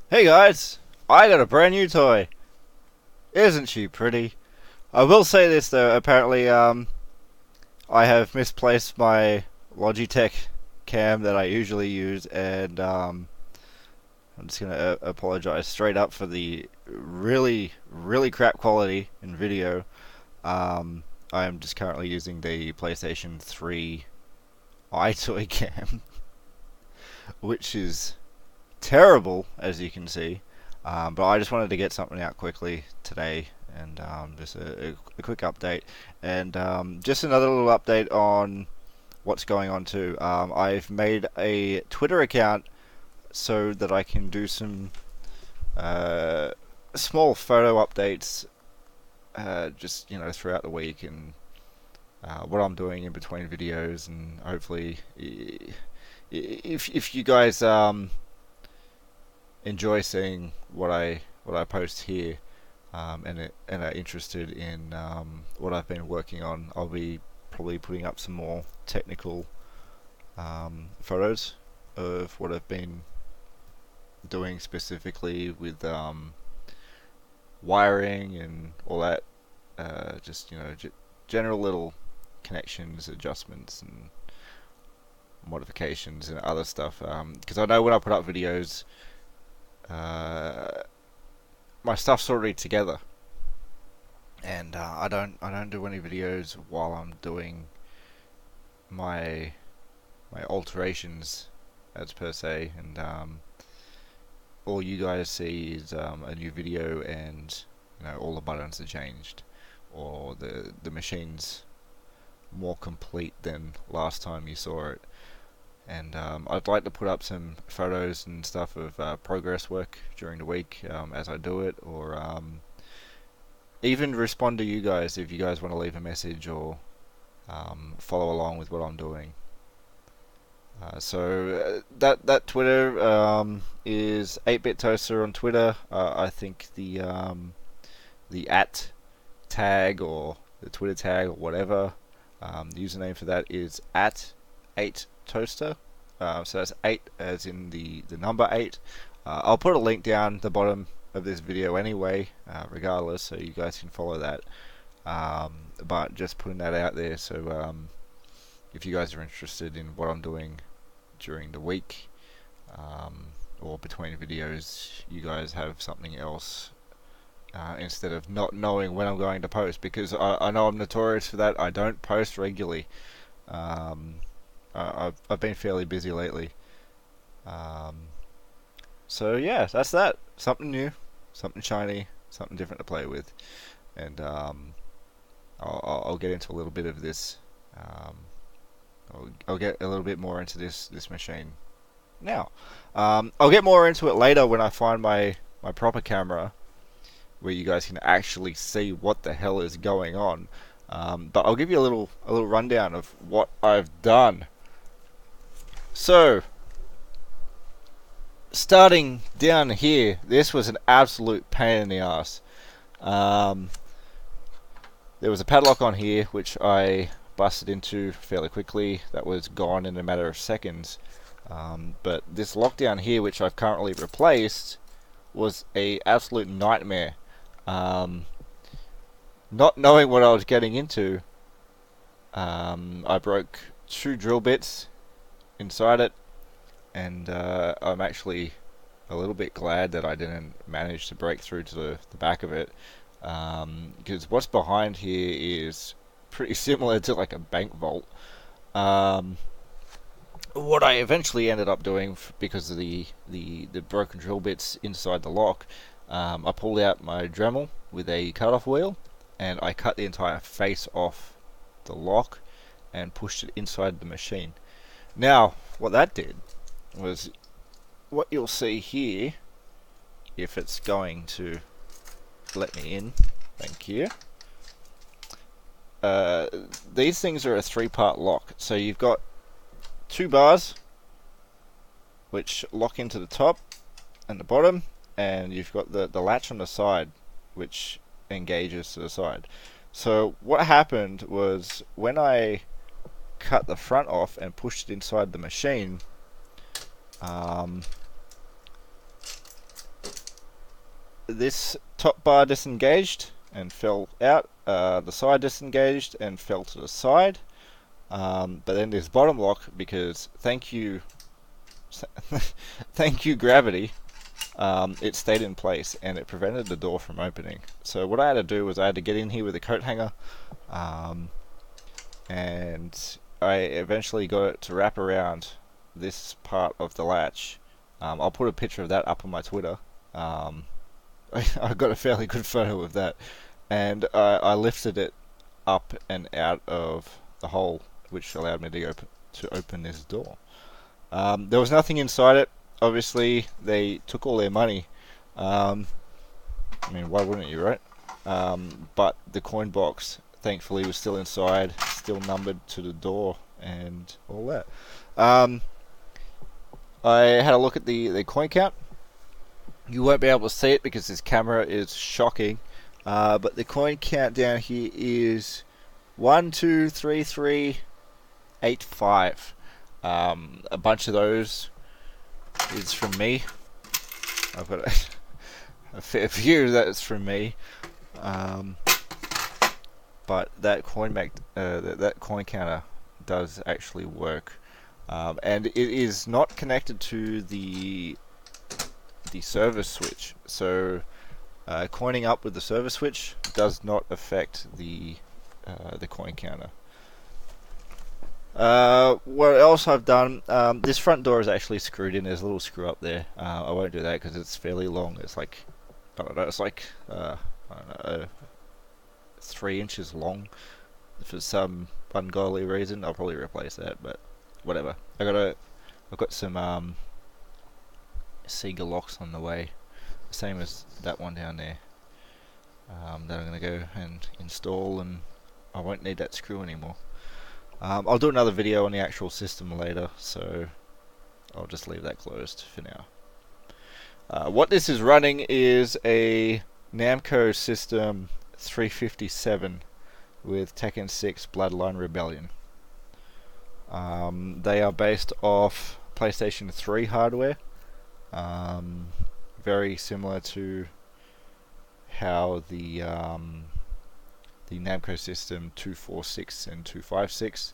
Hey guys, I got a brand new toy. Isn't she pretty? I will say this though, apparently I have misplaced my Logitech cam that I usually use, and I'm just gonna apologize straight up for the really crap quality in video. I am just currently using the PlayStation 3 iToy cam, which is terrible, as you can see. But I just wanted to get something out quickly today, and just a quick update, and just another little update on what's going on too. I've made a Twitter account so that I can do some uh, small photo updates, just throughout the week, and what I'm doing in between videos, and hopefully, if you guys enjoy seeing what I post here, and are interested in what I've been working on, I'll be probably putting up some more technical photos of what I've been doing specifically with wiring and all that. Just general little connections, adjustments, and modifications and other stuff. Because I know when I put up videos, uh, my stuff's already together, and I don't do any videos while I'm doing my my alterations, as per se, and all you guys see is a new video, and all the buttons are changed, or the machine's more complete than last time you saw it. And I'd like to put up some photos and stuff of progress work during the week, as I do it, or even respond to you guys if you guys want to leave a message, or follow along with what I'm doing. So that Twitter is 8-bit toaster on Twitter. I think the at tag, or the Twitter tag, or whatever, the username for that is at 8toaster. So that's 8 as in the number 8. I'll put a link down the bottom of this video anyway, regardless, so you guys can follow that. But just putting that out there, so if you guys are interested in what I'm doing during the week, or between videos, you guys have something else, instead of not knowing when I'm going to post, because I know I'm notorious for that. I don't post regularly. I've been fairly busy lately. Um, so yeah, that's that. Something new, something shiny, something different to play with, and I'll get into a little bit of this. I'll get a little bit more into this machine now. I'll get more into it later when I find my proper camera, where you guys can actually see what the hell is going on. But I'll give you a little rundown of what I've done. So, starting down here, this was an absolute pain in the ass. Um, there was a padlock on here which I busted into fairly quickly. That was gone in a matter of seconds. But this lock down here, which I've currently replaced, was a absolute nightmare. Not knowing what I was getting into, I broke 2 drill bits inside it, and I'm actually a little bit glad that I didn't manage to break through to the back of it, because what's behind here is pretty similar to like a bank vault. What I eventually ended up doing, because of the broken drill bits inside the lock, I pulled out my Dremel with a cut-off wheel, and I cut the entire face off the lock and pushed it inside the machine. Now, what that did was, what you'll see here, if it's going to let me in, thank you. These things are a 3-part lock. So you've got 2 bars which lock into the top and the bottom, and you've got the latch on the side which engages to the side. So what happened was, when I cut the front off and pushed it inside the machine, this top bar disengaged and fell out. The side disengaged and fell to the side. But then this bottom lock, because thank you, thank you gravity, it stayed in place and it prevented the door from opening. So what I had to do was I had to get in here with a coat hanger, and I eventually got it to wrap around this part of the latch. I'll put a picture of that up on my Twitter. I got a fairly good photo of that, and I lifted it up and out of the hole, which allowed me to open this door. There was nothing inside it. Obviously, they took all their money. I mean, why wouldn't you, right? But the coin box, thankfully, was still inside, still numbered to the door, and all that. I had a look at the coin count. You won't be able to see it because this camera is shocking, but the coin count down here is 1, 2, 3, 3, 8, 5. A bunch of those is from me. I've got a fair few that's from me. But that that coin counter does actually work, and it is not connected to the service switch. So coining up with the service switch does not affect the coin counter. What else I've done, this front door is actually screwed in. There's a little screw up there. I won't do that because it's fairly long. It's like, I don't know, it's like I don't know, 3 inches long. For some ungodly reason, I'll probably replace that, but whatever. I've got some Sega locks on the way, same as that one down there, that I'm gonna go and install, and I won't need that screw anymore. I'll do another video on the actual system later, so I'll just leave that closed for now. What this is running is a Namco System 357 with Tekken 6 Bloodline Rebellion. They are based off PlayStation 3 hardware, very similar to how the Namco System 246 and 256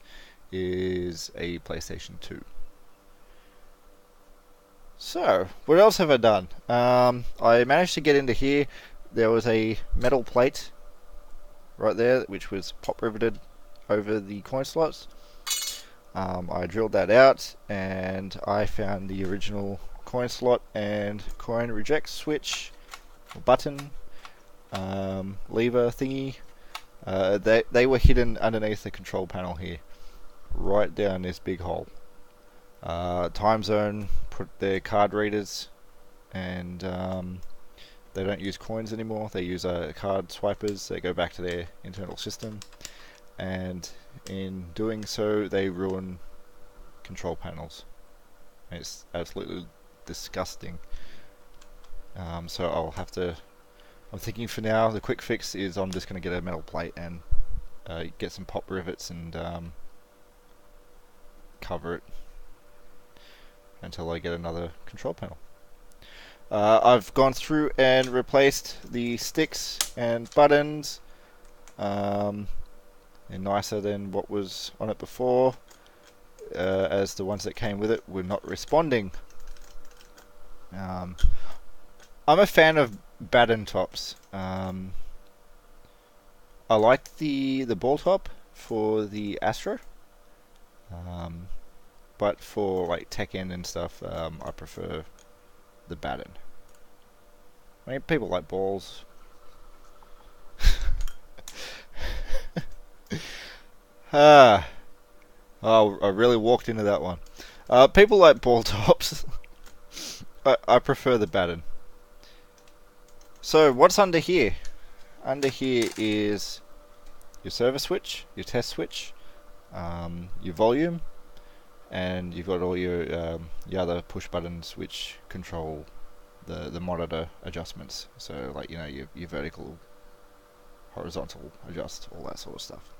is a PlayStation 2. So, what else have I done? I managed to get into here. There was a metal plate right there, which was pop riveted over the coin slots. I drilled that out, and I found the original coin slot and coin reject switch, button, lever thingy. They were hidden underneath the control panel here, right down this big hole. Time Zone put their card readers, and they don't use coins anymore. They use card swipers. They go back to their internal system, and in doing so, they ruin control panels. It's absolutely disgusting. So I'll have to. I'm thinking for now, the quick fix is I'm just going to get a metal plate and get some pop rivets and cover it until I get another control panel. I've gone through and replaced the sticks and buttons, and nicer than what was on it before, as the ones that came with it were not responding. I'm a fan of batten tops. I like the ball top for the Astro, but for like Tekken and stuff, I prefer the batten. I mean, people like balls. Oh, I really walked into that one. People like ball tops. I prefer the batten. So what's under here? Under here is your service switch, your test switch, your volume, and you've got all your other push buttons which control the monitor adjustments. So like, you know, your vertical, horizontal adjust, all that sort of stuff.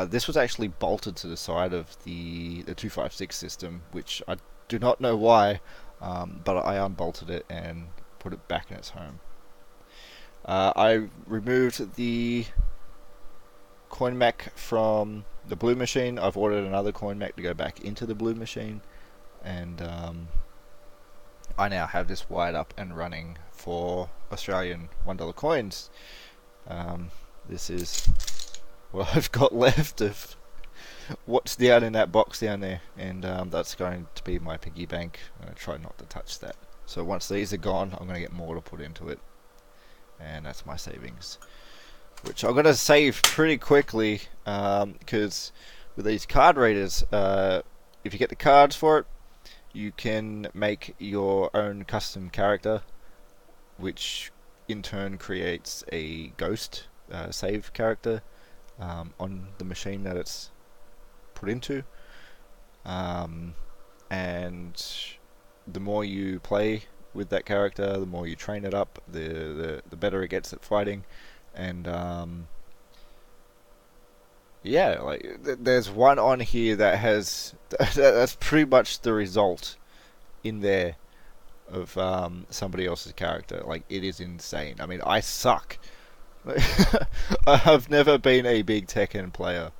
This was actually bolted to the side of the 256 system, which I do not know why, but I unbolted it and put it back in its home. I removed the coin mech from the blue machine. I've ordered another coin mech to go back into the blue machine, and I now have this wired up and running for Australian $1 coins. This is what I've got left of what's down in that box down there, and that's going to be my piggy bank. I'm going to try not to touch that. So once these are gone, I'm going to get more to put into it, and that's my savings, which I'm going to save pretty quickly, because with these card readers, if you get the cards for it, you can make your own custom character, which in turn creates a ghost save character on the machine that it's put into, and the more you play with that character, the more you train it up, the better it gets at fighting. And yeah, like there's one on here that has that's pretty much the result in there of somebody else's character. Like, it is insane. I mean, I suck. I have never been a big Tekken player,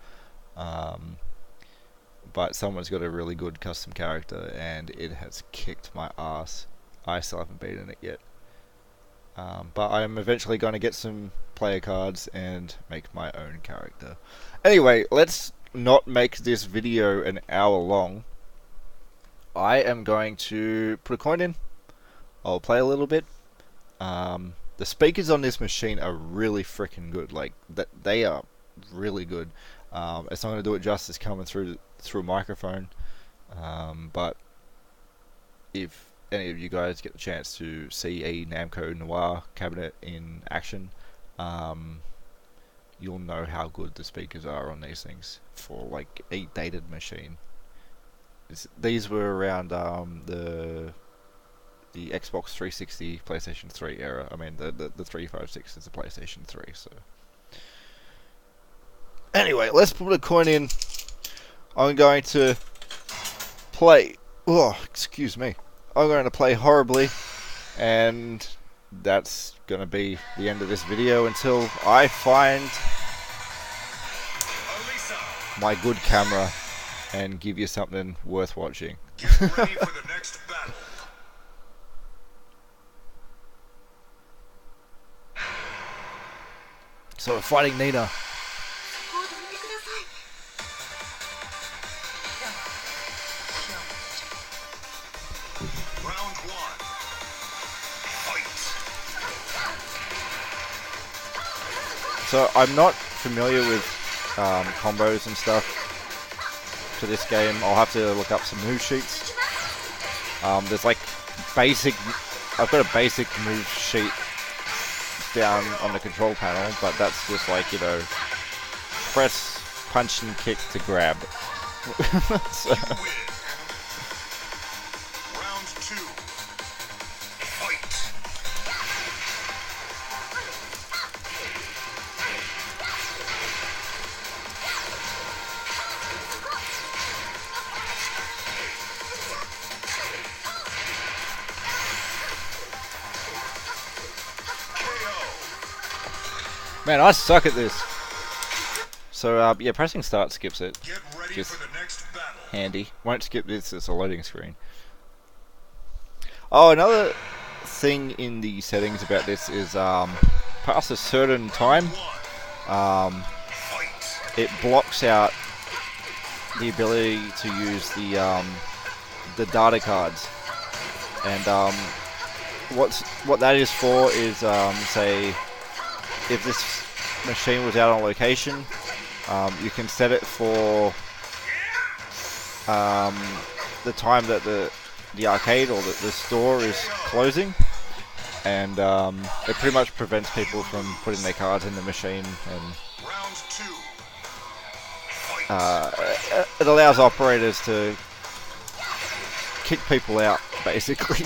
but someone's got a really good custom character, and it has kicked my ass. I still haven't beaten it yet, but I'm eventually going to get some player cards and make my own character. Anyway, let's not make this video an hour long. I am going to put a coin in. I'll play a little bit. The speakers on this machine are really freaking good. Like, they are really good. It's not going to do it justice coming through a microphone, but if any of you guys get the chance to see a Namco Noir cabinet in action, you'll know how good the speakers are on these things for like a dated machine. These were around the Xbox 360, PlayStation 3 era. I mean, the 356 is the PlayStation 3. So anyway, let's put a coin in. I'm going to play. Oh, excuse me. I'm going to play horribly, and that's going to be the end of this video until I find my good camera and give you something worth watching. Get ready for the next battle. So we're fighting Nina. Round one. Fight. So I'm not familiar with combos and stuff for this game. I'll have to look up some move sheets. There's like basic. I've got a basic move sheet down on the control panel, but that's just like, you know, press, punch, and kick to grab. So. You win. Round two. Fight. Man, I suck at this. So, yeah, pressing start skips it. Get ready Just for the next battle. handy. Won't skip this, it's a loading screen. Oh, another thing in the settings about this is, past a certain time, it blocks out the ability to use the data cards. And, what that is for is, say, if this machine was out on location, you can set it for the time that the arcade or the store is closing, and it pretty much prevents people from putting their cards in the machine, and it allows operators to kick people out basically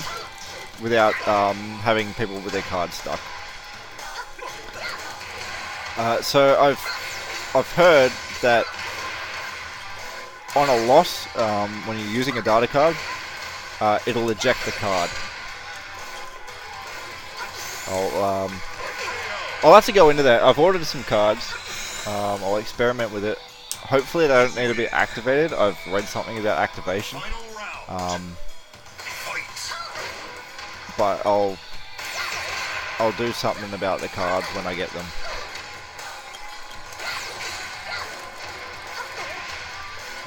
without having people with their cards stuck. So I've heard that on a loss, when you're using a data card, it'll eject the card. I'll have to go into that. I've ordered some cards. I'll experiment with it. Hopefully they don't need to be activated. I've read something about activation. Final round. Fight. But I'll do something about the cards when I get them.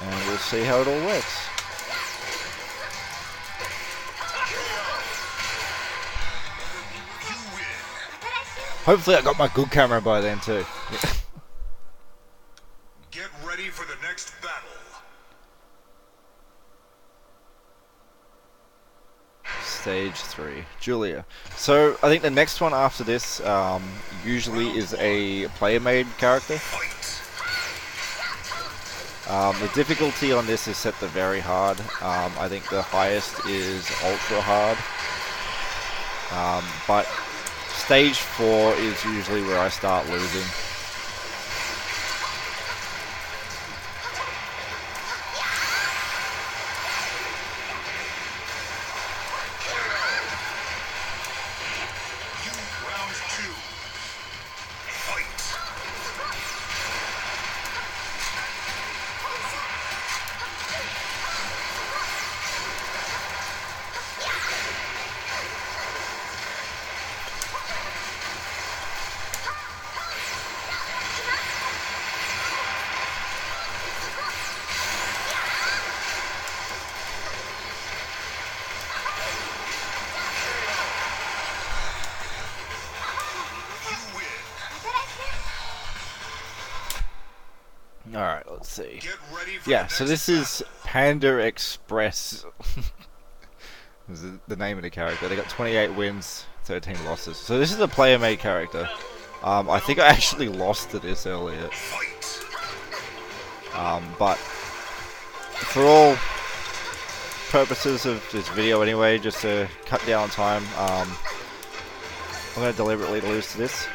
And we'll see how it all works. You win. Hopefully I got my good camera by then too. Get ready for the next battle. Stage 3, Julia. So I think the next one after this usually is a player-made character. Fight. The difficulty on this is set to very hard. I think the highest is ultra hard. But stage 4 is usually where I start losing. Round 2. Fight. You win. Alright, let's see. Get ready for Yeah, the so next this is Panda Express. This is the name of the character. They got 28 wins, 13 losses. So this is a player-made character. I think I actually lost to this earlier. Fight. But for all purposes of this video anyway, just to cut down time, I'm going to deliberately lose to this.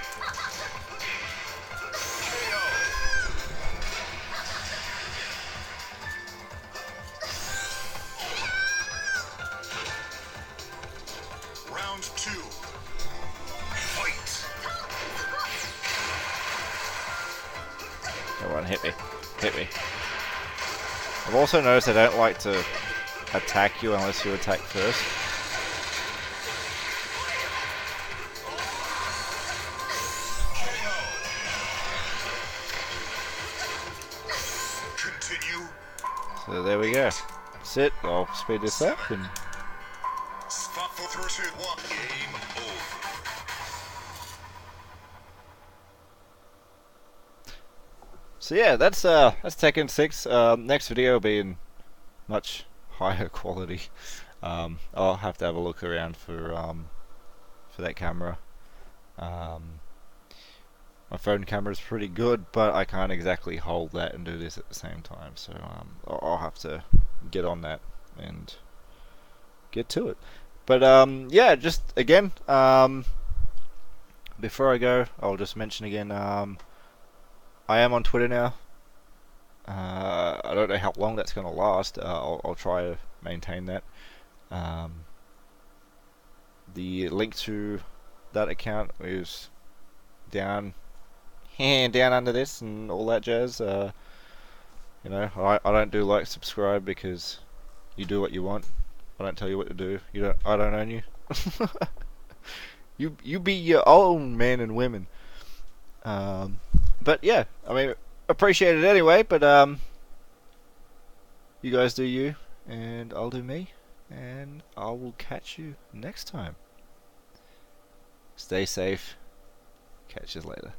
Round 2. Fight. Come on, hit me. Hit me. I've also noticed I don't like to attack you unless you attack first. Continue. So there we go. That's it. I'll speed this up and Spot for 3, 2, 1. Game over. so yeah, that's Tekken 6. Next video will be in much higher quality. I'll have to have a look around for that camera. My phone camera is pretty good, but I can't exactly hold that and do this at the same time. So I'll have to get on that and get to it. But yeah, just again, before I go, I'll just mention again, I am on Twitter now. I don't know how long that's going to last. I'll try to maintain that. The link to that account is down under this and all that jazz. You know, I don't do like, subscribe, because you do what you want. I don't tell you what to do. I don't own you. You be your own men and women. But yeah, I mean, appreciate it anyway. But you guys do you, and I'll do me, and I will catch you next time. Stay safe. Catch you later.